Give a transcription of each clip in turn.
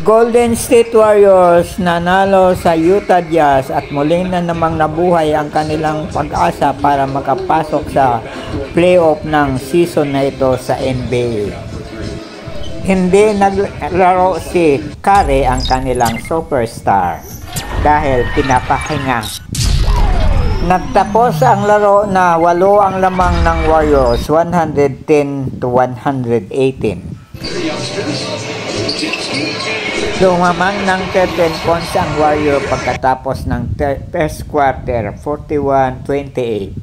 Golden State Warriors nanalo sa Utah Jazz at muling na namang nabuhay ang kanilang pag-asa para makapasok sa playoff ng season na ito sa NBA. Hindi naglaro si Curry ang kanilang superstar dahil pinapahinga. Nagtapos ang laro na 8 ang lamang ng Warriors, 110 to 118. Lumamang ng 13 points ang Warrior pagkatapos ng first quarter, 41-28.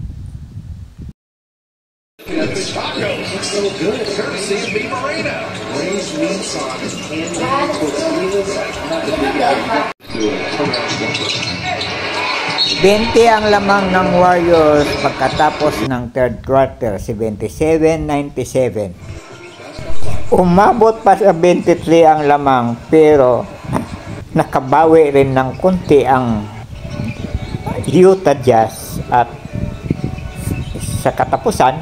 Bente ang lamang ng Warriors pagkatapos ng third quarter, 77-97. Umabot pa sa 23 ang lamang pero nakabawi rin ng konti ang Utah Jazz at sa katapusan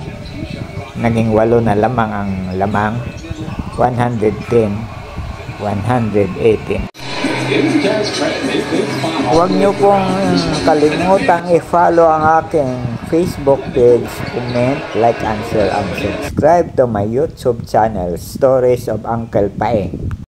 naging 8 na lamang ang lamang, 110-118. Huwag niyo pong kalimutang i-follow ang aking Facebook page, comment, like, and share, and subscribe to my YouTube channel, Stories of Uncle Paeng.